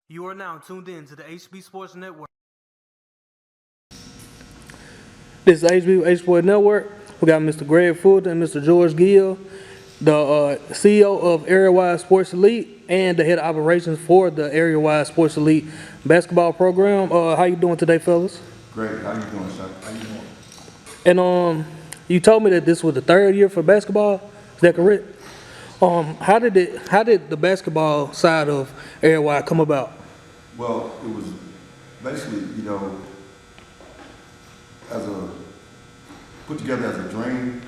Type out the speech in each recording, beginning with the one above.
You are now tuned in to the HB Sports Network. This is HB Sports Network. We got Mr. Greg Fulton and Mr. George Gill, the CEO of Area-Wide Sports Elite and the head of operations for the Area-Wide Sports Elite basketball program. How you doing today, fellas? Great. How you doing, sir? How you doing? And you told me that this was the third year for basketball. Is that correct? How did the basketball side of Area-Wide come about? Well, it was basically, put together as a dream,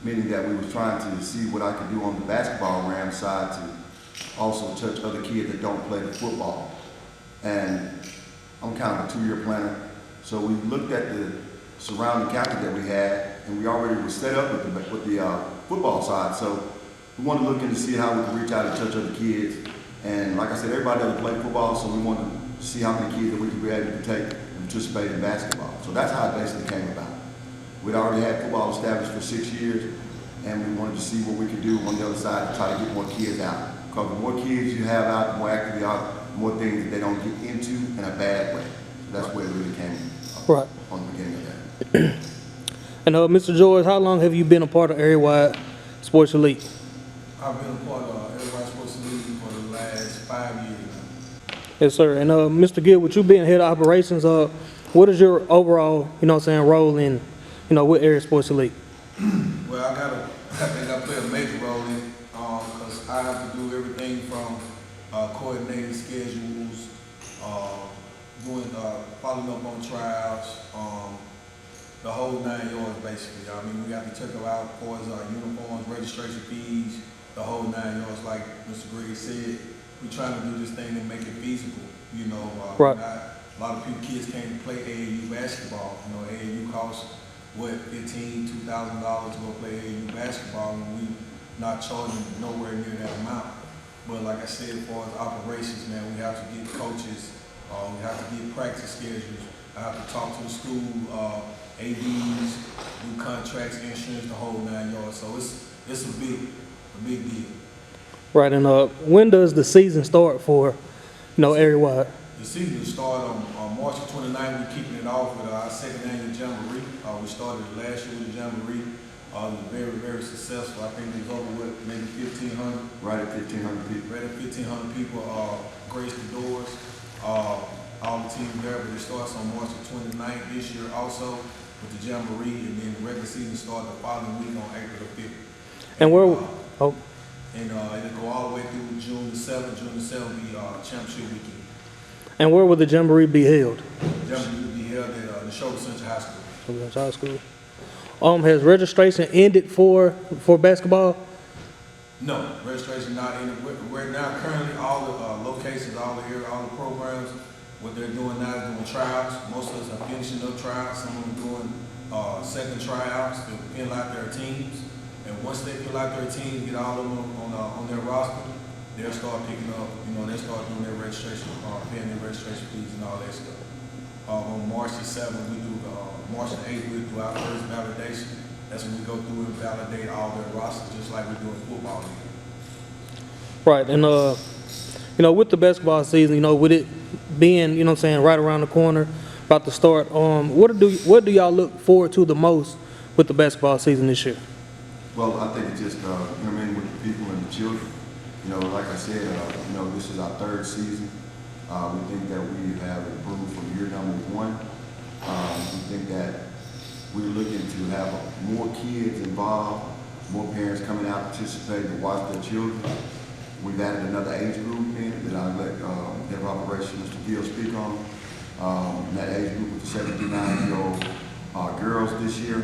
meaning that we was trying to see what I could do on the basketball ram side to also touch other kids that don't play the football. And I'm kind of a 2-year planner, so we looked at the surrounding counties that we had, and we already were set up with the football side. So we wanted to look in to see how we could reach out and touch other kids. And like I said, everybody doesn't play football, so we wanted to see how many kids that we could be able to take and participate in basketball. So that's how it basically came about. We'd already had football established for 6 years, and we wanted to see what we could do on the other side to try to get more kids out. Because the more kids you have out, the more active they are, the more things that they don't get into in a bad way. So that's where it really came Right. on the beginning of that. And Mr. George, how long have you been a part of Area-Wide Sports Elite? I've been a part of Area-Wide Sports Elite for the last 5 years now. Yes, sir. And Mr. Gill, with you being head of operations, what is your overall, role in, with Area Sports Elite? Well, I think I play a major role in it because I have to do everything from coordinating schedules, following up on tryouts, the whole 9 yards basically. I mean, we have to check them out as far as uniforms, registration fees, the whole 9 yards. Like Mr. Greg said, we're trying to do this thing and make it feasible. Right. A lot of kids can't play AAU basketball. AAU costs $15,000, $2,000 to go play AAU basketball, and we not charging nowhere near that amount. But like I said, as far as operations, man, we have to get coaches, we have to get practice schedules. I have to talk to the school, ADs, do contracts, insurance, the whole 9 yards. So it's a big deal. Right. And when does the season start for, Area-Wide? The season started on March 29th. We're keeping it off with our second annual Jamboree. We started last year with the Jamboree. It was very, very successful. I think it was over with maybe 1,500. Right at 1,500 people. Right at 1,500 people graced the doors. All the teams there, but it starts on March 29th this year also with the Jamboree, and then the regular season starts the following week on April the 5th. And where? And it'll go all the way through June the 7th. June the 7th will be championship weekend. And where will the Jamboree be held? The Jamboree will be held at the Shoulder Central High School. High school. Has registration ended for basketball? No, registration not ended. We're now currently all the locations, all the programs. What they're doing now is doing tryouts. Most of us are finishing up tryouts. Some of them doing second tryouts to fill out their teams. And once they fill out their teams, get all of them on their roster, they'll start picking up. They'll start doing their registration, paying their registration fees and all that stuff. On March the 7th, we do March the 8th, we do our first validation. That's when we go through and validate all their rosters, just like we do in football league. Right. And with the basketball season, with it being, right around the corner, about to start, what do y'all look forward to the most with the basketball season this year? Well, I think it's just, with the people and the children. Like I said, this is our 3rd season. We think that we have improved from year number 1. We think that we're looking to have more kids involved, more parents coming out participating to watch their children. We've added another age group in that I'll let head of operations, Mr. Gill, speak on. That age group with the 7 to 9-year-old girls this year.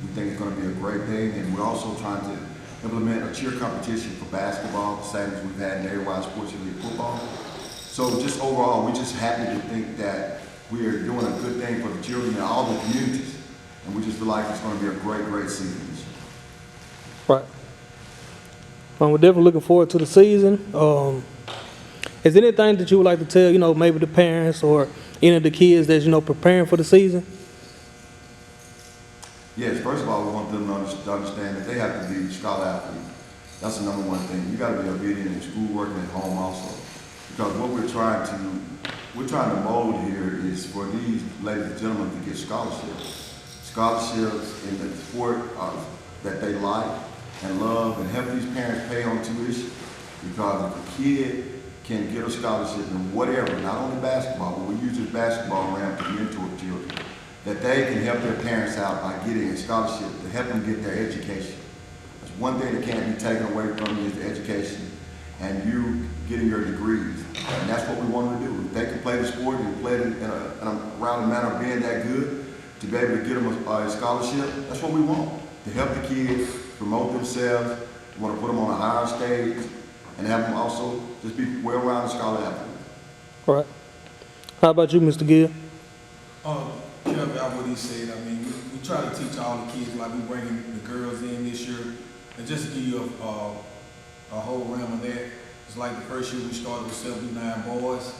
We think it's going to be a great thing, and we're also trying to implement a cheer competition for basketball, the same as we've had in Area-Wide Sports Elite football. So just overall, we're just happy to think that we are doing a good thing for the children in all the communities, and we just feel like it's going to be a great, great season this year. Right. We're definitely looking forward to the season. Is there anything that you would like to tell, maybe the parents or any of the kids that's, preparing for the season? Yes, first of all, we want them to understand that they have to be scholar athletes. That's the number one thing. You got to be obedient in schoolwork and at home also. Because what we're trying to mold here is for these ladies and gentlemen to get scholarships. Scholarships in the sport that they like and love, and help these parents pay on tuition. Because if a kid can get a scholarship in whatever, not only basketball, but we use this basketball ramp to mentor children, that they can help their parents out by getting a scholarship to help them get their education. That's one thing that can't be taken away from you is the education and you getting your degrees. And that's what we want to do. If they can play the sport and play it in a round manner of being that good, to be able to get them a scholarship, that's what we want. To help the kids promote themselves, we want to put them on a higher stage, and have them also just be well-rounded scholar athletes. All right. How about you, Mr. Gill? Kevin, what he said, I mean, we try to teach all the kids, like we bringing the girls in this year, and just to give you a whole realm of that, it's like the first year we started with 79 boys,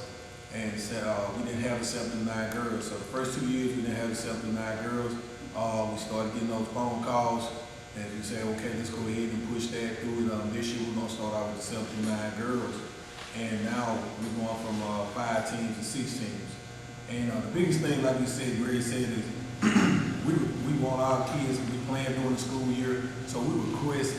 and we didn't have the 79 girls. So the first 2 years we didn't have the 79 girls. We started getting those phone calls, and we said, okay, let's go ahead and push that through it. This year we're gonna start out with the 79 girls, and now we're going from 5 teams to 6 teams. And the biggest thing, like we said, Greg said, is we want our kids to be playing during the school year, so we request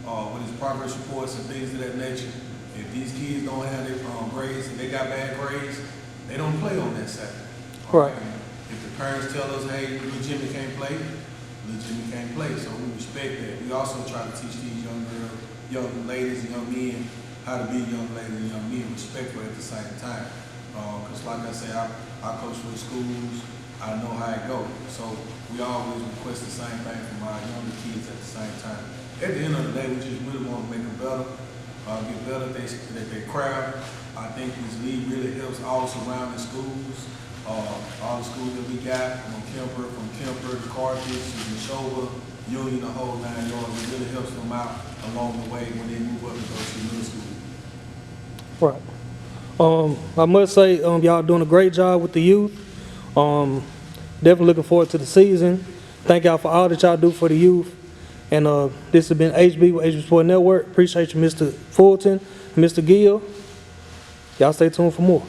what is progress reports and things of that nature. If these kids don't have their grades and they got bad grades, they don't play on that Saturday. Right. If the parents tell us, hey, little Jimmy can't play, little Jimmy can't play. So we respect that. We also try to teach these young girls, young ladies and young men how to be young ladies and young men, respectful at the same time. Because like I said, I coach for the schools, I know how it goes. So we always request the same thing from our younger kids at the same time. At the end of the day, we just really want to make them better, get better at their craft. I think this league really helps all surrounding schools, all the schools that we got, from Kemper to Carthage to Neshoba, Union, the whole 9 yards. It really helps them out along the way when they move up and go to middle school. Right. I must say, y'all doing a great job with the youth. Definitely looking forward to the season. Thank y'all for all that y'all do for the youth. And this has been HB with HB Sport Network. Appreciate you, Mr. Fulton, Mr. Gill. Y'all stay tuned for more.